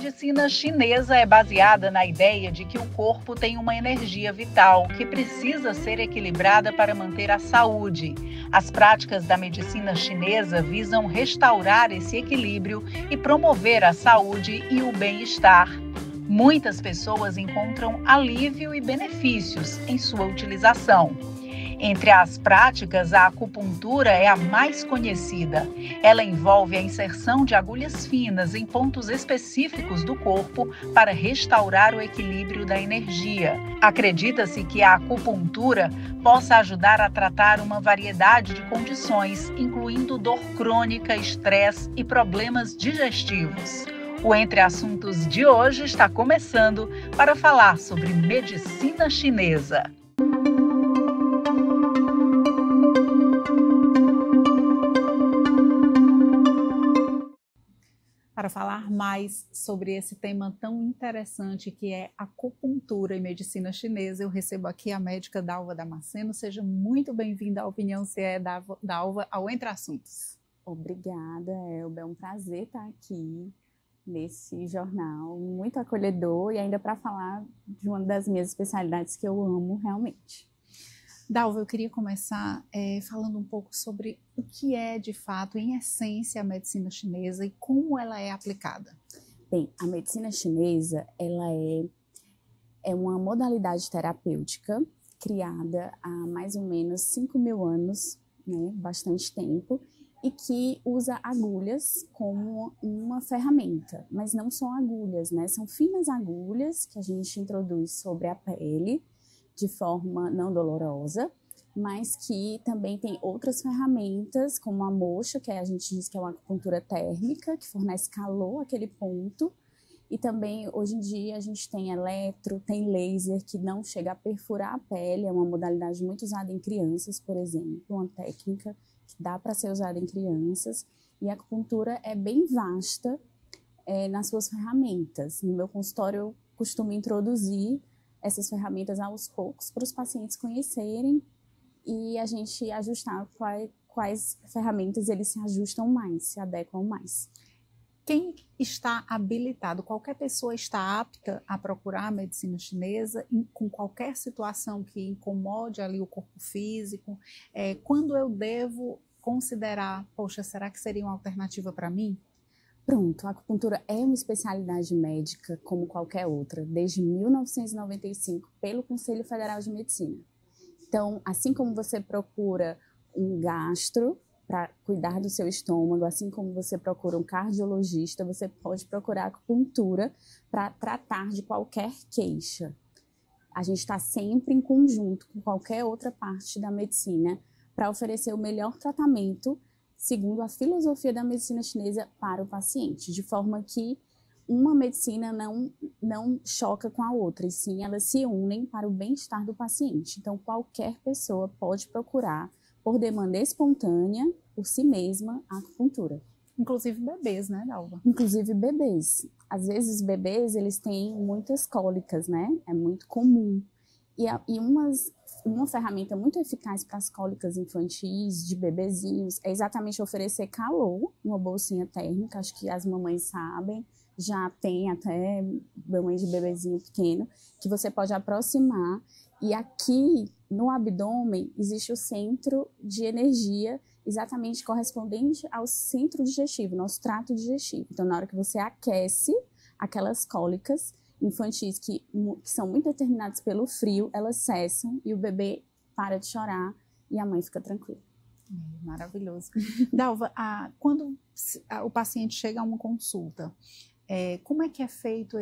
medicina chinesa é baseada na ideia de que o corpo tem uma energia vital que precisa ser equilibrada para manter a saúde. As práticas da medicina chinesa visam restaurar esse equilíbrio e promover a saúde e o bem-estar. Muitas pessoas encontram alívio e benefícios em sua utilização. Entre as práticas, a acupuntura é a mais conhecida. Ela envolve a inserção de agulhas finas em pontos específicos do corpo para restaurar o equilíbrio da energia. Acredita-se que a acupuntura possa ajudar a tratar uma variedade de condições, incluindo dor crônica, estresse e problemas digestivos. O Entre Assuntos de hoje está começando para falar sobre medicina chinesa. Para falar mais sobre esse tema tão interessante que é acupuntura e medicina chinesa, eu recebo aqui a médica Dalva Damasceno. Seja muito bem-vinda à Opinião CE, Dalva, ao Entre Assuntos. Obrigada, Elba. É um prazer estar aqui nesse jornal, muito acolhedor e ainda para falar de uma das minhas especialidades que eu amo realmente. Dalva, eu queria começar falando um pouco sobre o que é, de fato, em essência, a medicina chinesa e como ela é aplicada. Bem, a medicina chinesa, ela é uma modalidade terapêutica criada há mais ou menos 5.000 anos, né, bastante tempo, e que usa agulhas como uma ferramenta, mas não são agulhas, né? São finas agulhas que a gente introduz sobre a pele, de forma não dolorosa, mas que também tem outras ferramentas, como a moxa, que a gente diz que é uma acupuntura térmica, que fornece calor àquele ponto, e também hoje em dia a gente tem eletro, tem laser, que não chega a perfurar a pele, é uma modalidade muito usada em crianças, por exemplo, uma técnica que dá para ser usada em crianças, e a acupuntura é bem vasta nas suas ferramentas. No meu consultório eu costumo introduzir essas ferramentas aos poucos para os pacientes conhecerem e a gente ajustar quais ferramentas eles se ajustam mais, se adequam mais. Quem está habilitado, qualquer pessoa está apta a procurar a medicina chinesa com qualquer situação que incomode ali o corpo físico? Quando eu devo considerar, poxa, será que seria uma alternativa para mim? Pronto, a acupuntura é uma especialidade médica como qualquer outra, desde 1995, pelo Conselho Federal de Medicina. Então, assim como você procura um gastro para cuidar do seu estômago, assim como você procura um cardiologista, você pode procurar a acupuntura para tratar de qualquer queixa. A gente está sempre em conjunto com qualquer outra parte da medicina para oferecer o melhor tratamento segundo a filosofia da medicina chinesa para o paciente, de forma que uma medicina não choca com a outra, e sim elas se unem para o bem-estar do paciente. Então, qualquer pessoa pode procurar, por demanda espontânea, por si mesma, a acupuntura. Inclusive bebês, né, Dalva? Inclusive bebês. Às vezes os bebês, eles têm muitas cólicas, né? É muito comum. E uma ferramenta muito eficaz para as cólicas infantis, de bebezinhos, é exatamente oferecer calor, uma bolsinha térmica, acho que as mamães sabem, já tem até mamãe de bebezinho pequeno, que você pode aproximar, e aqui no abdômen existe o centro de energia exatamente correspondente ao centro digestivo, nosso trato digestivo. Então, na hora que você aquece aquelas cólicas infantis que são muito determinadas pelo frio, elas cessam e o bebê para de chorar e a mãe fica tranquila. Maravilhoso. Dalva, quando o paciente chega a uma consulta, como é que é feito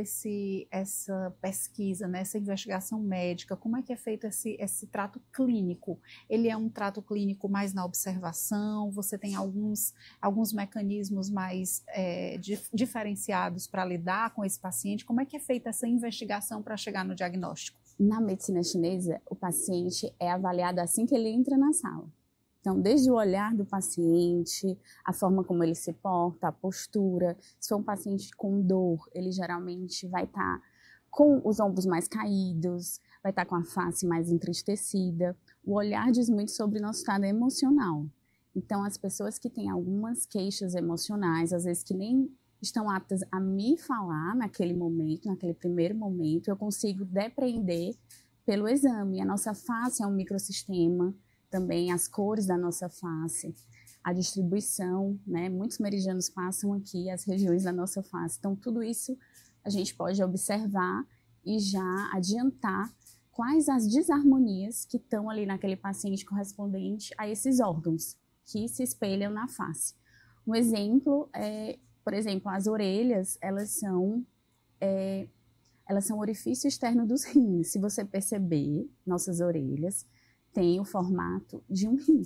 essa pesquisa, né, essa investigação médica? Como é que é feito esse trato clínico? Ele é um trato clínico mais na observação? Você tem alguns mecanismos mais diferenciados para lidar com esse paciente? Como é que é feita essa investigação para chegar no diagnóstico? Na medicina chinesa, o paciente é avaliado assim que ele entra na sala. Então, desde o olhar do paciente, a forma como ele se porta, a postura. Se for um paciente com dor, ele geralmente vai estar com os ombros mais caídos, vai estar com a face mais entristecida. O olhar diz muito sobre nosso estado emocional. Então, as pessoas que têm algumas queixas emocionais, às vezes que nem estão aptas a me falar naquele momento, naquele primeiro momento. Eu consigo depreender pelo exame. A nossa face é um microsistema, também as cores da nossa face, a distribuição, né? Muitos meridianos passam aqui, as regiões da nossa face. Então, tudo isso a gente pode observar e já adiantar quais as desarmonias que estão ali naquele paciente correspondente a esses órgãos que se espelham na face. Um exemplo é, por exemplo, as orelhas, elas são orifício externo dos rins. Se você perceber, nossas orelhas têm o formato de um rim.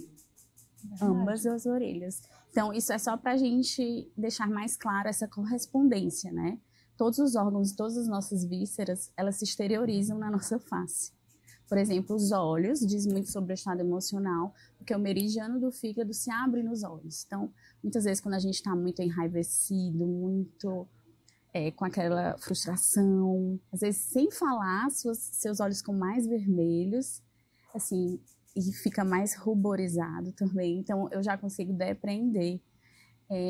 Verdade. Ambas as orelhas. Então, isso é só para a gente deixar mais claro essa correspondência, né? Todos os órgãos, todas as nossas vísceras, elas se exteriorizam na nossa face. Por exemplo, os olhos, diz muito sobre o estado emocional, porque o meridiano do fígado se abre nos olhos. Então, muitas vezes, quando a gente está muito enraivecido, muito com aquela frustração, às vezes sem falar, seus olhos ficam mais vermelhos, assim, e fica mais ruborizado também. Então, eu já consigo depreender.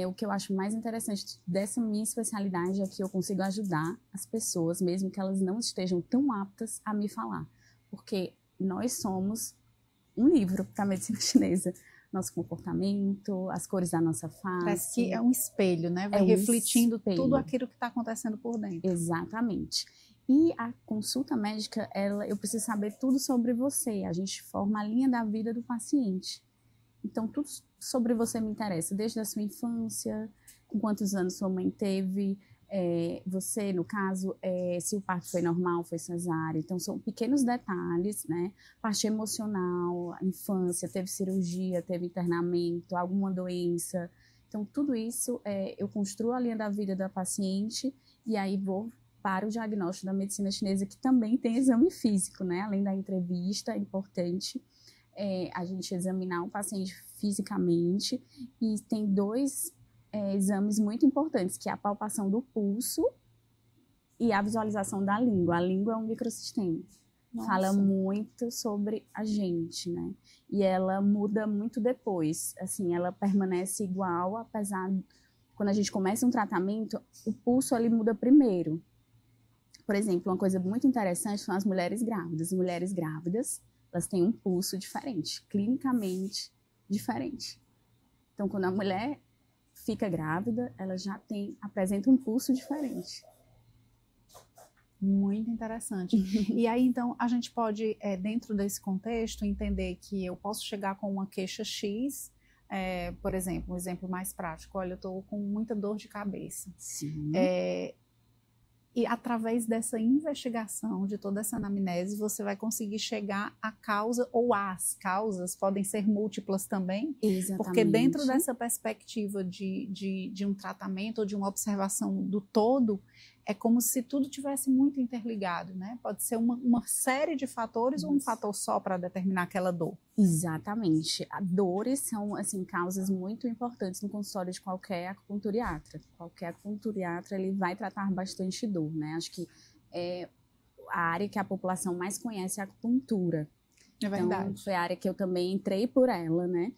O que eu acho mais interessante dessa minha especialidade é que eu consigo ajudar as pessoas, mesmo que elas não estejam tão aptas a me falar. Porque nós somos um livro para a medicina chinesa. Nosso comportamento, as cores da nossa face. Parece que é um espelho, né? Vai refletindo tudo aquilo que está acontecendo por dentro. Exatamente. E a consulta médica, eu preciso saber tudo sobre você. A gente forma a linha da vida do paciente. Então, tudo sobre você me interessa, desde a sua infância, com quantos anos sua mãe teve, você, no caso, se o parto foi normal, foi cesárea. Então, são pequenos detalhes, né? Parte emocional, a infância, teve cirurgia, teve internamento, alguma doença. Então, tudo isso eu construo a linha da vida da paciente e aí vou para o diagnóstico da medicina chinesa, que também tem exame físico, né? Além da entrevista, é importante a gente examinar o paciente fisicamente e tem dois exames muito importantes, que é a palpação do pulso e a visualização da língua. A língua é um microsistema. Nossa. Fala muito sobre a gente, né? E ela muda muito depois. Assim, ela permanece igual, apesar quando a gente começa um tratamento, o pulso ali muda primeiro. Por exemplo, uma coisa muito interessante são as mulheres grávidas. Mulheres grávidas, elas têm um pulso diferente, clinicamente diferente. Então, quando a mulher fica grávida, ela já apresenta um pulso diferente. Muito interessante. E aí, então, a gente pode, dentro desse contexto, entender que eu posso chegar com uma queixa X, por exemplo, um exemplo mais prático, olha, eu estou com muita dor de cabeça. Sim. E através dessa investigação, de toda essa anamnese, você vai conseguir chegar à causa, ou às causas, podem ser múltiplas também. Exatamente. Porque dentro dessa perspectiva de um tratamento ou de uma observação do todo, é como se tudo tivesse muito interligado, né? Pode ser uma série de fatores ou um fator só para determinar aquela dor. Exatamente. Dores são, assim, causas muito importantes no consultório de qualquer acupunturiatra. Qualquer acupunturiatra, ele vai tratar bastante dor, né? Acho que é a área que a população mais conhece é a acupuntura. É verdade. Então, foi a área que eu também entrei por ela, né?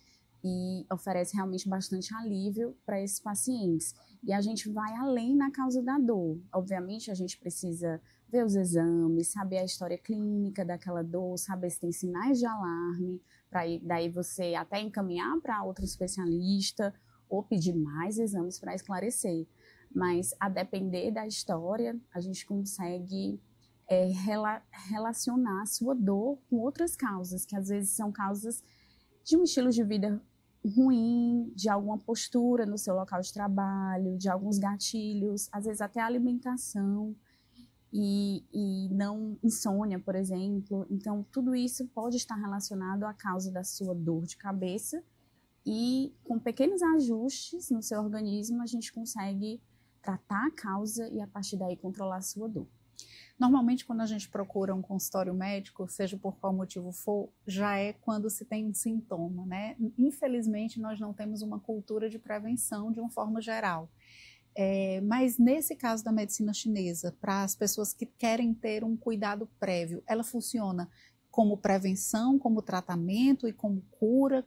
E oferece realmente bastante alívio para esses pacientes. E a gente vai além na causa da dor. Obviamente, a gente precisa ver os exames, saber a história clínica daquela dor, saber se tem sinais de alarme, para daí você até encaminhar para outro especialista ou pedir mais exames para esclarecer. Mas, a depender da história, a gente consegue relacionar a sua dor com outras causas, que às vezes são causas de um estilo de vida ruim, de alguma postura no seu local de trabalho, de alguns gatilhos, às vezes até alimentação e não insônia, por exemplo. Então, tudo isso pode estar relacionado à causa da sua dor de cabeça e com pequenos ajustes no seu organismo a gente consegue tratar a causa e a partir daí controlar a sua dor. Normalmente, quando a gente procura um consultório médico, seja por qual motivo for, já é quando se tem um sintoma, né? Infelizmente, nós não temos uma cultura de prevenção de uma forma geral. Mas nesse caso da medicina chinesa, para as pessoas que querem ter um cuidado prévio, ela funciona como prevenção, como tratamento e como cura?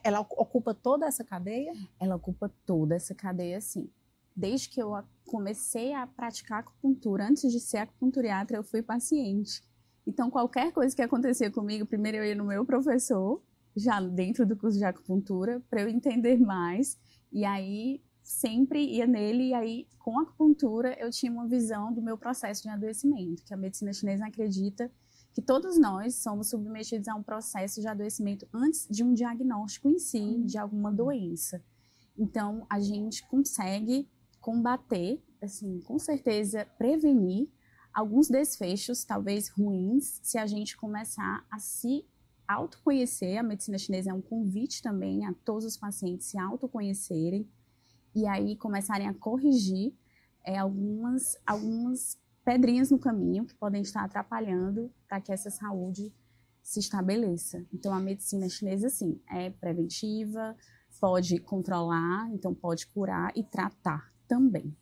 Ela ocupa toda essa cadeia? Ela ocupa toda essa cadeia, sim. desde que eu comecei a praticar acupuntura, antes de ser acupunturiatra, eu fui paciente. Então, qualquer coisa que acontecia comigo, primeiro eu ia no meu professor, já dentro do curso de acupuntura, para eu entender mais. E aí, sempre ia nele, e aí, com a acupuntura, eu tinha uma visão do meu processo de adoecimento, que a medicina chinesa acredita que todos nós somos submetidos a um processo de adoecimento antes de um diagnóstico em si, de alguma doença. Então, a gente consegue combater, assim, com certeza, prevenir alguns desfechos, talvez ruins, se a gente começar a se autoconhecer. A medicina chinesa é um convite também a todos os pacientes se autoconhecerem e aí começarem a corrigir algumas pedrinhas no caminho que podem estar atrapalhando para que essa saúde se estabeleça. Então, a medicina chinesa, sim, é preventiva, pode controlar, então pode curar e tratar também.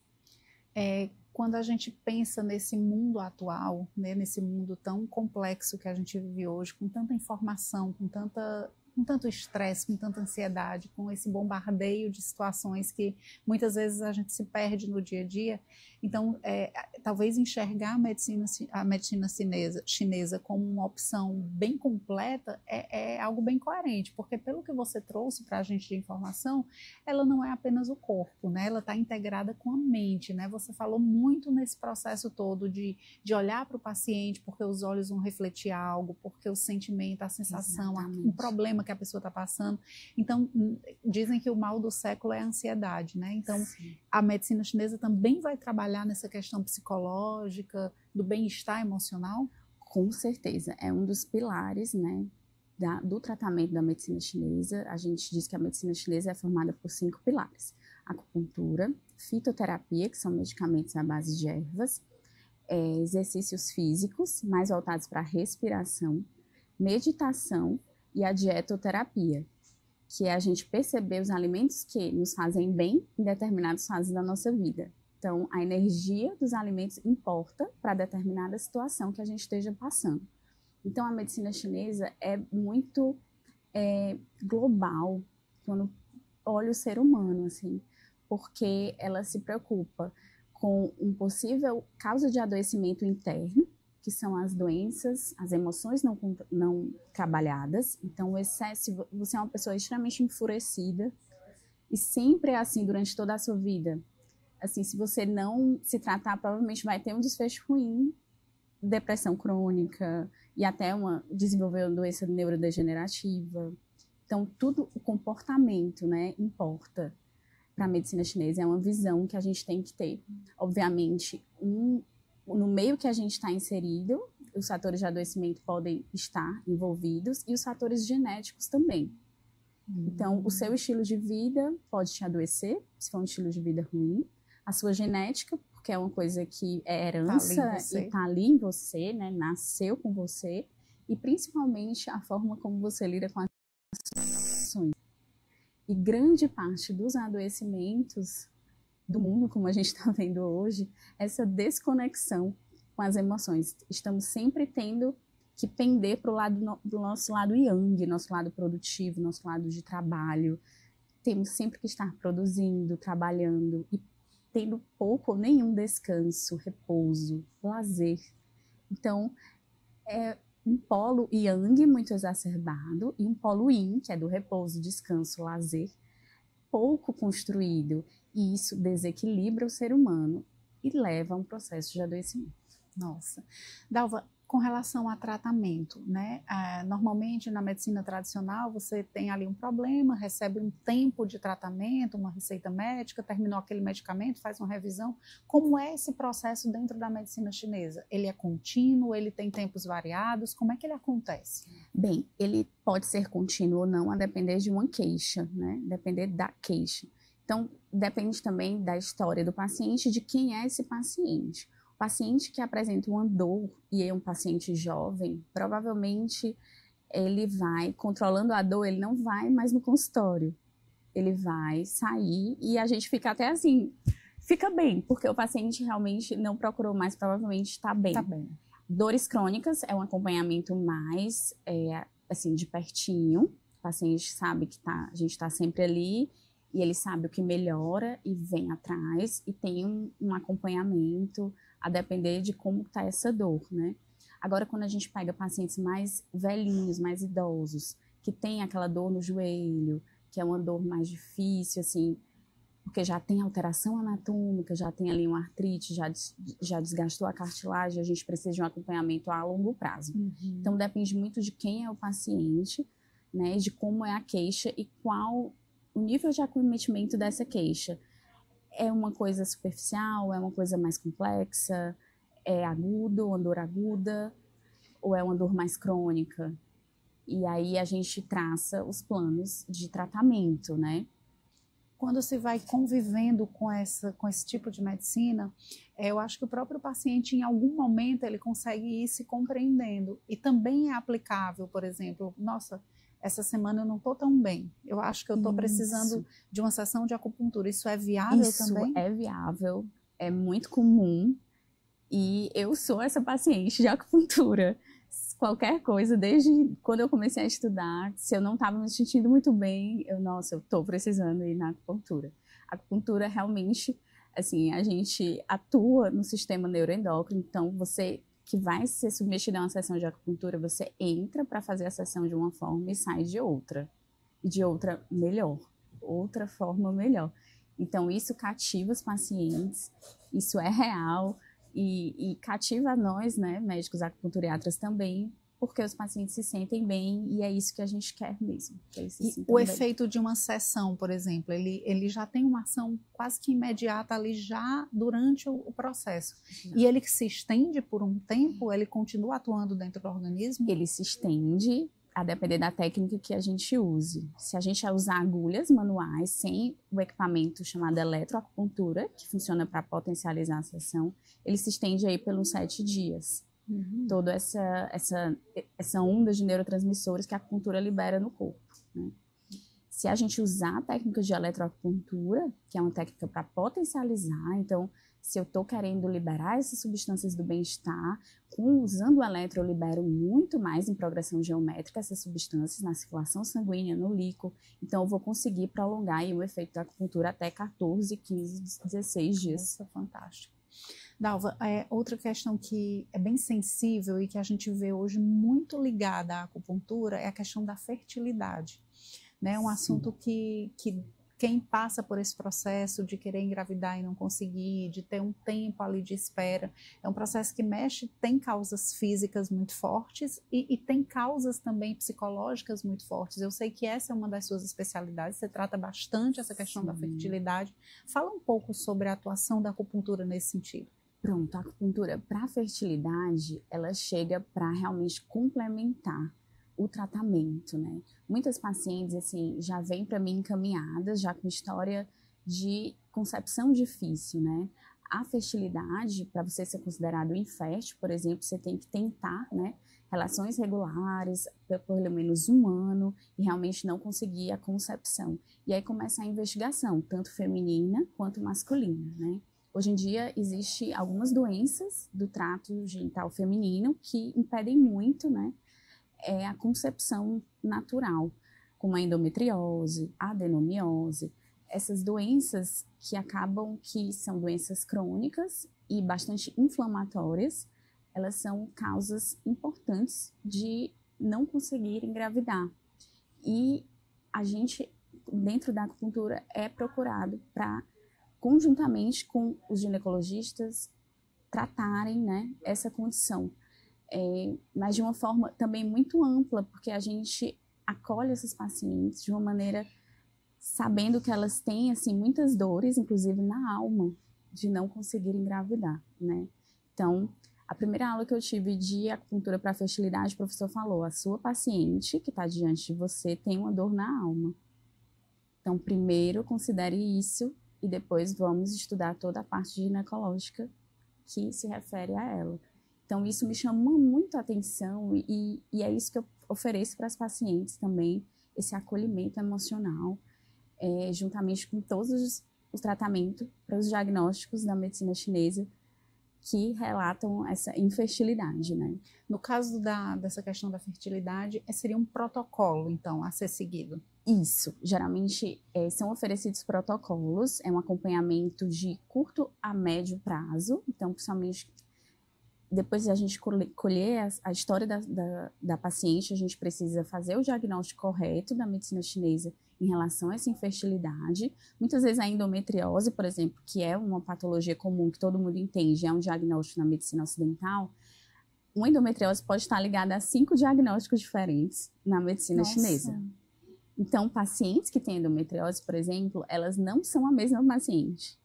Quando a gente pensa nesse mundo atual, né, nesse mundo tão complexo que a gente vive hoje, com tanta informação, com tanto estresse, com tanta ansiedade, com esse bombardeio de situações que muitas vezes a gente se perde no dia a dia. Então, talvez enxergar a medicina chinesa como uma opção bem completa é algo bem coerente, porque pelo que você trouxe para a gente de informação, ela não é apenas o corpo, né? Ela está integrada com a mente, né? Você falou muito nesse processo todo de olhar para o paciente, porque os olhos vão refletir algo, porque o sentimento, a sensação, um problema que a pessoa está passando. Então, dizem que o mal do século é a ansiedade, né? Então, sim, a medicina chinesa também vai trabalhar nessa questão psicológica, do bem-estar emocional? Com certeza, é um dos pilares, né, do tratamento da medicina chinesa. A gente diz que a medicina chinesa é formada por 5 pilares: acupuntura, fitoterapia, que são medicamentos à base de ervas, exercícios físicos, mais voltados para a respiração, meditação e a dietoterapia, que é a gente perceber os alimentos que nos fazem bem em determinadas fases da nossa vida. Então, a energia dos alimentos importa para determinada situação que a gente esteja passando. Então, a medicina chinesa é muito global quando olha o ser humano, assim, porque ela se preocupa com um possível causa de adoecimento interno, que são as doenças, as emoções não trabalhadas. Então, o excesso, você é uma pessoa extremamente enfurecida e sempre é assim durante toda a sua vida. Assim, se você não se tratar, provavelmente vai ter um desfecho ruim, depressão crônica e até desenvolver uma doença neurodegenerativa. Então, tudo o comportamento, né, importa para a medicina chinesa. É uma visão que a gente tem que ter. Obviamente, no meio que a gente está inserido, os fatores de adoecimento podem estar envolvidos e os fatores genéticos também. Então, o seu estilo de vida pode te adoecer, se for um estilo de vida ruim. A sua genética, porque é uma coisa que é herança e está ali em você, né? Nasceu com você. E principalmente a forma como você lida com as situações. E grande parte dos adoecimentos do mundo, como a gente está vendo hoje, essa desconexão com as emoções. Estamos sempre tendo que pender para o lado do nosso lado yang, nosso lado produtivo, nosso lado de trabalho. Temos sempre que estar produzindo, trabalhando e tendo pouco ou nenhum descanso, repouso, lazer. Então, é um polo yang muito exacerbado e um polo yin, que é do repouso, descanso, lazer, pouco construído. E isso desequilibra o ser humano e leva a um processo de adoecimento. Nossa. Dalva, com relação a tratamento, né? Normalmente na medicina tradicional você tem ali um problema, recebe um tempo de tratamento, uma receita médica, terminou aquele medicamento, faz uma revisão. Como é esse processo dentro da medicina chinesa? Ele é contínuo, ele tem tempos variados, como é que ele acontece? Bem, ele pode ser contínuo ou não, a depender de uma queixa, né? Depender da queixa. Então, depende também da história do paciente, de quem é esse paciente. O paciente que apresenta uma dor e é um paciente jovem, provavelmente ele vai, controlando a dor, ele não vai mais no consultório. Ele vai sair e a gente fica até assim, fica bem, porque o paciente realmente não procurou mais, provavelmente está bem. Tá bem. Dores crônicas é um acompanhamento mais, assim, de pertinho. O paciente sabe que a gente está sempre ali e ele sabe o que melhora e vem atrás e tem um acompanhamento a depender de como está essa dor, né? Agora, quando a gente pega pacientes mais velhinhos, mais idosos, que tem aquela dor no joelho, que é uma dor mais difícil, assim, porque já tem alteração anatômica, já tem ali uma artrite, já desgastou a cartilagem, a gente precisa de um acompanhamento a longo prazo. Então, depende muito de quem é o paciente, né, de como é a queixa e qual o nível de acometimento dessa queixa. É uma coisa superficial, é uma coisa mais complexa, é agudo, uma dor aguda, ou é uma dor mais crônica? E aí a gente traça os planos de tratamento, né? Quando se vai convivendo com esse tipo de medicina, eu acho que o próprio paciente, em algum momento, ele consegue ir se compreendendo. E também é aplicável, por exemplo, nossa, essa semana eu não estou tão bem. Eu acho que eu estou precisando de uma sessão de acupuntura. Isso é viável também? Isso é viável, é muito comum. E eu sou essa paciente de acupuntura. Qualquer coisa, desde quando eu comecei a estudar, se eu não estava me sentindo muito bem, eu estou precisando ir na acupuntura. A acupuntura realmente, assim, a gente atua no sistema neuroendócrino, então você que vai ser submetido a uma sessão de acupuntura, você entra para fazer a sessão de uma forma e sai de outra. E de outra melhor, outra forma melhor. Então isso cativa os pacientes, isso é real. E cativa nós, né, médicos acupunturiatras também, porque os pacientes se sentem bem e é isso que a gente quer mesmo. O efeito de uma sessão, por exemplo, ele já tem uma ação quase que imediata ali já durante o processo. E ele que se estende por um tempo, ele continua atuando dentro do organismo? Ele se estende a depender da técnica que a gente use. Se a gente usar agulhas manuais, sem o equipamento chamado eletroacupuntura, que funciona para potencializar a sessão, ele se estende aí pelos 7 dias. Toda essa onda de neurotransmissores que a acupuntura libera no corpo, né? Se a gente usar técnicas de eletroacupuntura, que é uma técnica para potencializar, então, se eu estou querendo liberar essas substâncias do bem-estar, usando o eletro eu libero muito mais em progressão geométrica essas substâncias na circulação sanguínea, no líquido, então eu vou conseguir prolongar aí o efeito da acupuntura até 14, 15, 16 dias. Isso é fantástico. Dalva, outra questão que é bem sensível e que a gente vê hoje muito ligada à acupuntura é a questão da fertilidade. É um assunto que quem passa por esse processo de querer engravidar e não conseguir, de ter um tempo ali de espera, é um processo que mexe, tem causas físicas muito fortes e tem causas também psicológicas muito fortes. Eu sei que essa é uma das suas especialidades, você trata bastante essa questão da fertilidade. Fala um pouco sobre a atuação da acupuntura nesse sentido. Pronto, a acupuntura para a fertilidade, ela chega para realmente complementar o tratamento, né? Muitas pacientes, assim, já vêm para mim encaminhadas, já com história de concepção difícil, né? A fertilidade, para você ser considerado infértil, por exemplo, você tem que tentar, né, relações regulares por pelo menos 1 ano e realmente não conseguir a concepção. E aí começa a investigação, tanto feminina quanto masculina, né? Hoje em dia, existem algumas doenças do trato genital feminino que impedem muito, né, a concepção natural, como a endometriose, a adenomiose, essas doenças que são doenças crônicas e bastante inflamatórias, elas são causas importantes de não conseguir engravidar. E a gente, dentro da acupuntura, é procurado para, conjuntamente com os ginecologistas, tratarem, né, essa condição. Mas de uma forma também muito ampla, porque a gente acolhe essas pacientes de uma maneira sabendo que elas têm assim, muitas dores, inclusive na alma, de não conseguir engravidar, né? Então, a primeira aula que eu tive de acupuntura para fertilidade, o professor falou, a sua paciente que está diante de você tem uma dor na alma. Então, primeiro considere isso e depois vamos estudar toda a parte ginecológica que se refere a ela. Então, isso me chamou muito a atenção e é isso que eu ofereço para as pacientes também, esse acolhimento emocional, juntamente com todos os tratamentos para os diagnósticos da medicina chinesa que relatam essa infertilidade, né? No caso dessa questão da fertilidade, seria um protocolo, então, a ser seguido? Isso, geralmente são oferecidos protocolos, é um acompanhamento de curto a médio prazo, então, principalmente depois de a gente colher a história da paciente, a gente precisa fazer o diagnóstico correto da medicina chinesa em relação a essa infertilidade. Muitas vezes a endometriose, por exemplo, que é uma patologia comum que todo mundo entende, é um diagnóstico na medicina ocidental, uma endometriose pode estar ligada a 5 diagnósticos diferentes na medicina chinesa. Então, pacientes que têm endometriose, por exemplo, elas não são a mesma paciente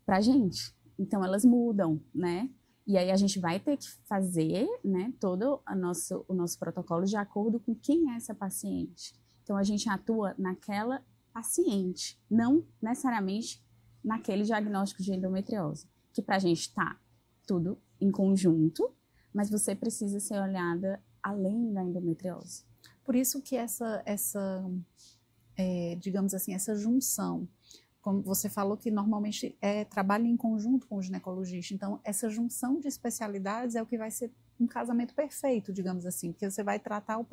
pra gente. Então, elas mudam, né? E aí a gente vai ter que fazer, né, todo o nosso protocolo de acordo com quem é essa paciente. Então, a gente atua naquela paciente, não necessariamente naquele diagnóstico de endometriose, que pra gente está tudo em conjunto, mas você precisa ser olhada além da endometriose. Por isso que digamos assim, essa junção, como você falou que normalmente trabalha em conjunto com o ginecologista, então essa junção de especialidades é o que vai ser um casamento perfeito, digamos assim, porque você vai tratar a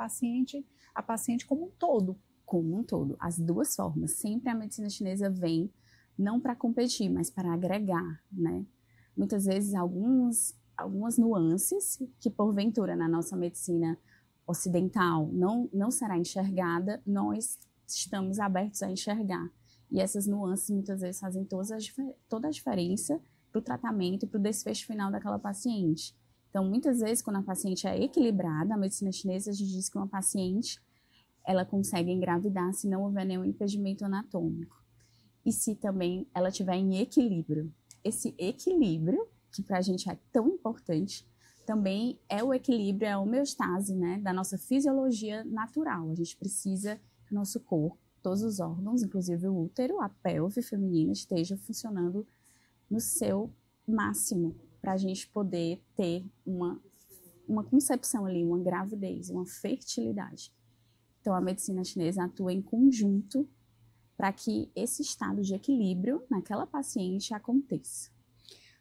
paciente como um todo. Como um todo, as duas formas. Sempre a medicina chinesa vem não para competir, mas para agregar, né? Muitas vezes algumas nuances que porventura na nossa medicina ocidental não será enxergada, nós estamos abertos a enxergar. E essas nuances muitas vezes fazem toda a diferença para o tratamento e para o desfecho final daquela paciente. Então, muitas vezes, quando a paciente é equilibrada, a medicina chinesa a gente diz que uma paciente ela consegue engravidar se não houver nenhum impedimento anatômico. E se também ela estiver em equilíbrio. Esse equilíbrio, que para a gente é tão importante, também é o equilíbrio, é a homeostase, né, da nossa fisiologia natural. A gente precisa que o nosso corpo, todos os órgãos, inclusive o útero, a pelve feminina, esteja funcionando no seu máximo para a gente poder ter uma concepção ali, uma gravidez, uma fertilidade. Então, a medicina chinesa atua em conjunto para que esse estado de equilíbrio naquela paciente aconteça.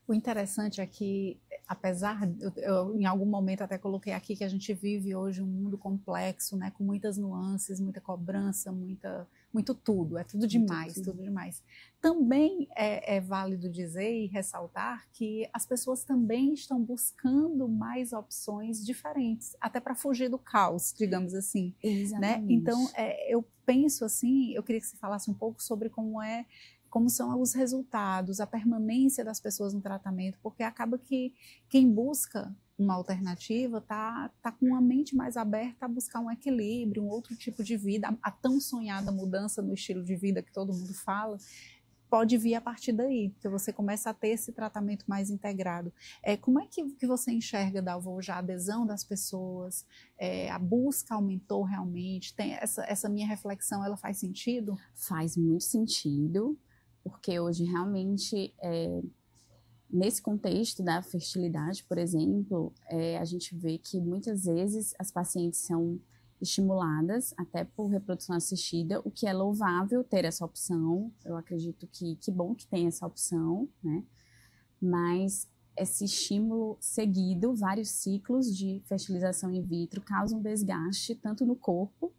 O interessante é que, apesar, eu em algum momento até coloquei aqui que a gente vive hoje um mundo complexo, né, com muitas nuances, muita cobrança, muito tudo, é tudo demais, tudo demais. Também é válido dizer e ressaltar que as pessoas também estão buscando mais opções diferentes, até para fugir do caos, digamos assim. Exatamente. Né? Então, eu penso assim, eu queria que você falasse um pouco sobre como são os resultados, a permanência das pessoas no tratamento, porque acaba que quem busca uma alternativa tá com a mente mais aberta a buscar um equilíbrio, um outro tipo de vida, a tão sonhada mudança no estilo de vida que todo mundo fala, pode vir a partir daí, porque você começa a ter esse tratamento mais integrado. Como é que você enxerga, Dalva, hoje a adesão das pessoas, a busca aumentou realmente? Tem essa minha reflexão, ela faz sentido? Faz muito sentido, porque hoje realmente, nesse contexto da fertilidade, por exemplo, a gente vê que muitas vezes as pacientes são estimuladas até por reprodução assistida, o que é louvável ter essa opção. Eu acredito que bom que tem essa opção, né? Mas esse estímulo seguido, vários ciclos de fertilização in vitro causam desgaste tanto no corpo,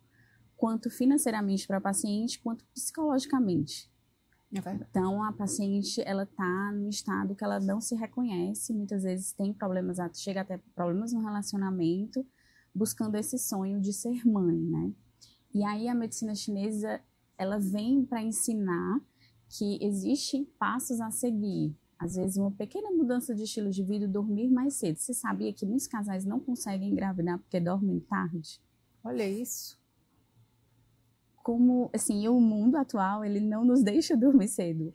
quanto financeiramente para a paciente, quanto psicologicamente. Então, a paciente, ela está num estado que ela não se reconhece, muitas vezes tem problemas, chega até problemas no relacionamento, buscando esse sonho de ser mãe, né? E aí a medicina chinesa, ela vem para ensinar que existem passos a seguir. Às vezes, uma pequena mudança de estilo de vida, dormir mais cedo. Você sabia que muitos casais não conseguem engravidar porque dormem tarde? Olha isso. Como, assim, o mundo atual, ele não nos deixa dormir cedo.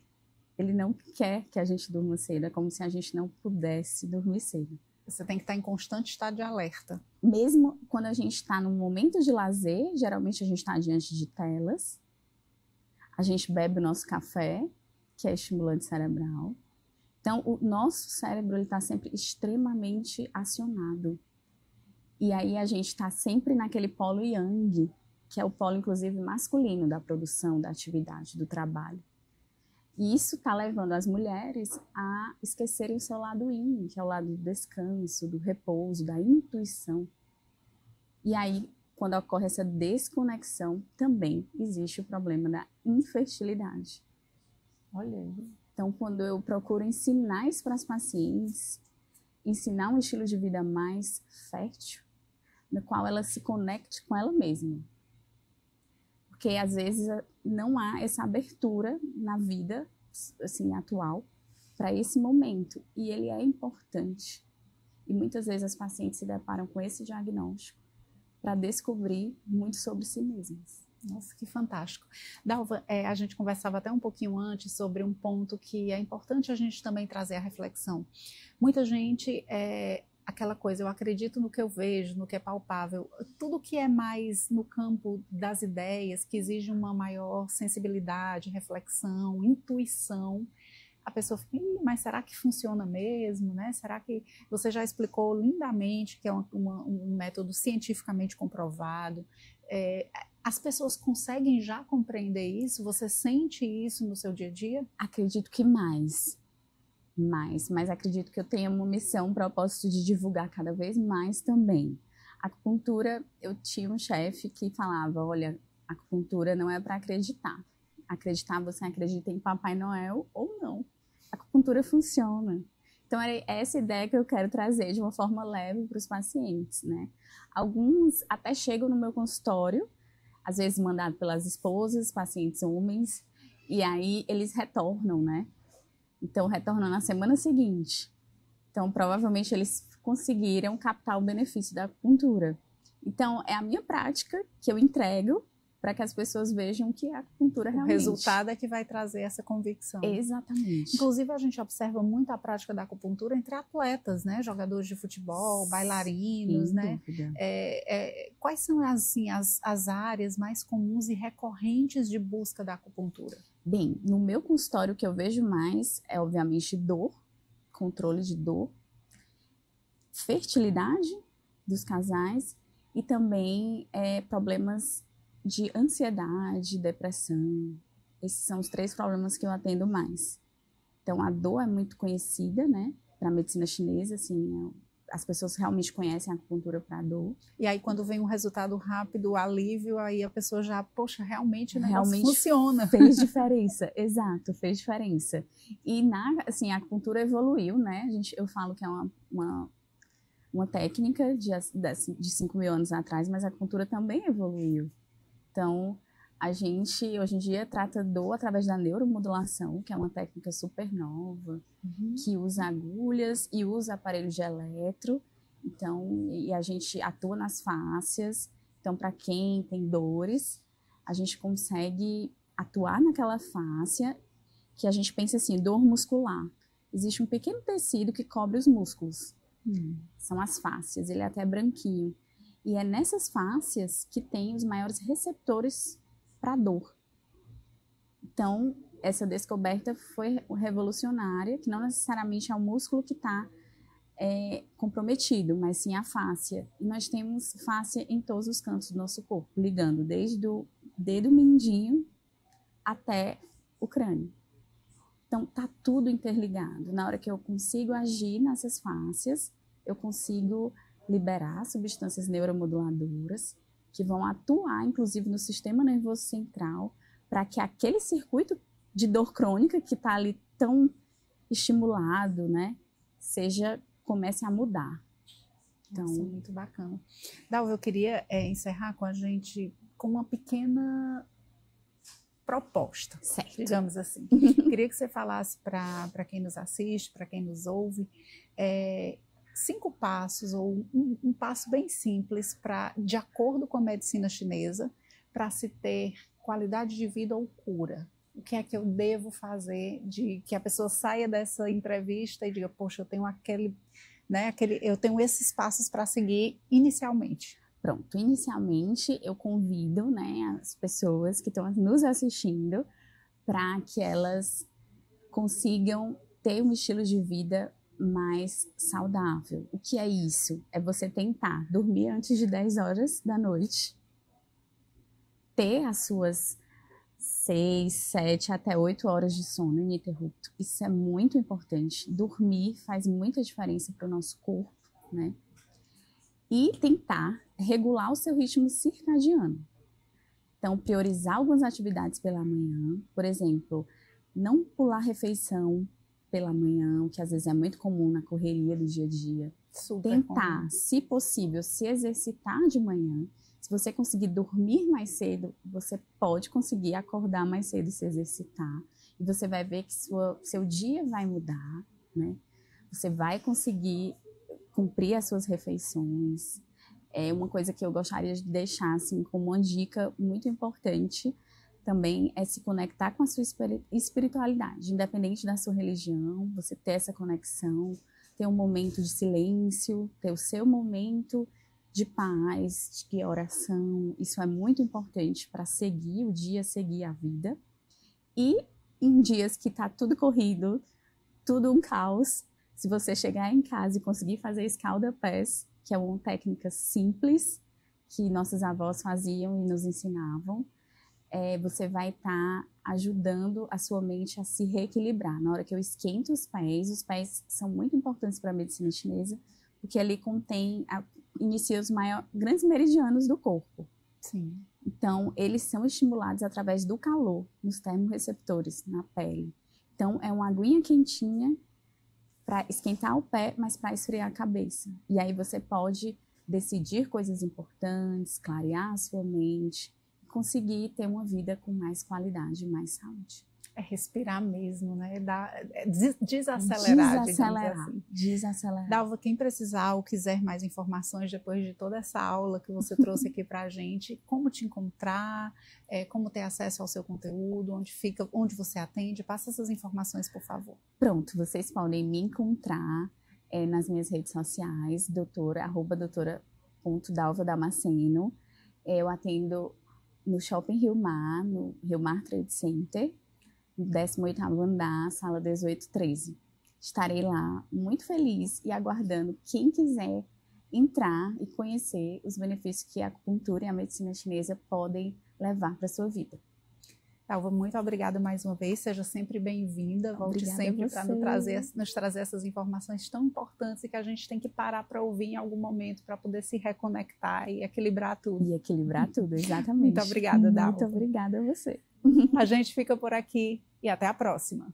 Ele não quer que a gente durma cedo. É como se a gente não pudesse dormir cedo. Você tem que estar em constante estado de alerta. Mesmo quando a gente está num momento de lazer, geralmente a gente está diante de telas, a gente bebe o nosso café, que é estimulante cerebral. Então, o nosso cérebro está sempre extremamente acionado. E aí a gente está sempre naquele polo yang, que é o polo, inclusive, masculino da produção, da atividade, do trabalho. E isso está levando as mulheres a esquecerem o seu lado yin, que é o lado do descanso, do repouso, da intuição. E aí quando ocorre essa desconexão, também existe o problema da infertilidade. Olha aí. Então, quando eu procuro ensinar isso para as pacientes, ensinar um estilo de vida mais fértil, no qual ela se conecte com ela mesma. Porque, às vezes, não há essa abertura na vida assim, atual para esse momento. E ele é importante. E muitas vezes as pacientes se deparam com esse diagnóstico para descobrir muito sobre si mesmas. Nossa, que fantástico. Dalva, a gente conversava até um pouquinho antes sobre um ponto que é importante a gente também trazer a reflexão. Muita gente, aquela coisa, eu acredito no que eu vejo, no que é palpável. Tudo que é mais no campo das ideias, que exige uma maior sensibilidade, reflexão, intuição, a pessoa fica, mas será que funciona mesmo, né? Será que você já explicou lindamente que é um método cientificamente comprovado? As pessoas conseguem já compreender isso? Você sente isso no seu dia a dia? Acredito que mais, mas acredito que eu tenho uma missão, um propósito de divulgar cada vez mais também. A acupuntura, eu tinha um chefe que falava, olha, a acupuntura não é para acreditar. Acreditar, você acredita em Papai Noel ou não. A acupuntura funciona. Então, é essa ideia que eu quero trazer de uma forma leve para os pacientes, né? Alguns até chegam no meu consultório, às vezes mandado pelas esposas, pacientes homens, e aí eles retornam, né? Então, retornam na semana seguinte. Então, provavelmente eles conseguiram captar o benefício da acupuntura. Então, é a minha prática que eu entrego para que as pessoas vejam que a acupuntura realmente... O resultado é que vai trazer essa convicção. Exatamente. Inclusive, a gente observa muito a prática da acupuntura entre atletas, né? Jogadores de futebol, bailarinos, sem né? dúvida. Quais são assim, as áreas mais comuns e recorrentes de busca da acupuntura? Bem, no meu consultório o que eu vejo mais é, obviamente, dor, controle de dor, fertilidade dos casais e também problemas de ansiedade, depressão. Esses são os 3 problemas que eu atendo mais. Então, a dor é muito conhecida, né, para a medicina chinesa, assim, as pessoas realmente conhecem a acupuntura para dor. E aí, quando vem um resultado rápido, o alívio, aí a pessoa já, poxa, realmente o negócio funciona. Fez diferença, exato, fez diferença. E, assim, a acupuntura evoluiu, né, eu falo que é uma técnica de 5.000 anos atrás, mas a acupuntura também evoluiu. Então, a gente, hoje em dia, trata dor através da neuromodulação, que é uma técnica super nova, que usa agulhas e usa aparelhos de eletro. Então, e a gente atua nas fáscias. Então, para quem tem dores, a gente consegue atuar naquela fáscia, que a gente pensa assim, dor muscular. Existe um pequeno tecido que cobre os músculos. São as fáscias, ele é até branquinho. E é nessas fáscias que tem os maiores receptores para dor. Então, essa descoberta foi revolucionária, que não necessariamente é o músculo que está comprometido, mas sim a fáscia. E nós temos fáscia em todos os cantos do nosso corpo, ligando desde o dedo mindinho até o crânio. Então, tá tudo interligado. Na hora que eu consigo agir nessas fáscias, eu consigo liberar substâncias neuromoduladoras que vão atuar, inclusive, no sistema nervoso central, para que aquele circuito de dor crônica que está ali tão estimulado, né, comece a mudar. Então, nossa, muito bacana. Dalva, eu queria encerrar com a gente com uma pequena proposta, certo, digamos assim. Queria que você falasse para quem nos assiste, para quem nos ouve, 5 passos ou um passo bem simples de acordo com a medicina chinesa, para se ter qualidade de vida ou cura. O que é que eu devo fazer de que a pessoa saia dessa entrevista e diga, poxa, eu tenho eu tenho esses passos para seguir inicialmente. Pronto, inicialmente eu convido, né, as pessoas que estão nos assistindo para que elas consigam ter um estilo de vida mais saudável. O que é isso? É você tentar dormir antes de 10 horas da noite, ter as suas 6, 7 até 8 horas de sono ininterrupto. Isso é muito importante. Dormir faz muita diferença para o nosso corpo, né? e tentar regular o seu ritmo circadiano. Então, priorizar algumas atividades pela manhã, por exemplo, não pular refeição pela manhã, o que às vezes é muito comum na correria do dia a dia. Super Tentar, comum. se possível, se exercitar de manhã. Se você conseguir dormir mais cedo, você pode conseguir acordar mais cedo e se exercitar. E você vai ver que seu dia vai mudar, né? Você vai conseguir cumprir as suas refeições. É uma coisa que eu gostaria de deixar assim, como uma dica muito importante também é se conectar com a sua espiritualidade, independente da sua religião, você ter essa conexão, ter um momento de silêncio, ter o seu momento de paz, de oração. Isso é muito importante para seguir o dia, seguir a vida. E em dias que tá tudo corrido, tudo um caos, se você chegar em casa e conseguir fazer escalda-pés, que é uma técnica simples que nossas avós faziam e nos ensinavam, você vai estar ajudando a sua mente a se reequilibrar. Na hora que eu esquento os pés são muito importantes para a medicina chinesa, porque ali inicia os grandes meridianos do corpo. Sim. Então, eles são estimulados através do calor, nos termorreceptores, na pele. Então, é uma aguinha quentinha para esquentar o pé, mas para esfriar a cabeça. E aí você pode decidir coisas importantes, clarear a sua mente, conseguir ter uma vida com mais qualidade, mais saúde. É respirar mesmo, né? Desacelerar, digamos assim. Desacelerar. Dalva, quem precisar ou quiser mais informações depois de toda essa aula que você trouxe aqui para a gente, como te encontrar, como ter acesso ao seu conteúdo, onde você atende, passa essas informações, por favor. Pronto, vocês podem me encontrar nas minhas redes sociais, @doutora.dalvadamasceno. Eu atendo no Shopping Rio Mar, no Rio Mar Trade Center, no 18º andar, sala 1813. Estarei lá muito feliz e aguardando quem quiser entrar e conhecer os benefícios que a acupuntura e a medicina chinesa podem levar para a sua vida. Dalva, muito obrigada mais uma vez, seja sempre bem-vinda, volte sempre para nos trazer essas informações tão importantes e que a gente tem que parar para ouvir em algum momento para poder se reconectar e equilibrar tudo. E equilibrar tudo, exatamente. Muito obrigada, Dalva. Muito obrigada a você. A gente fica por aqui e até a próxima.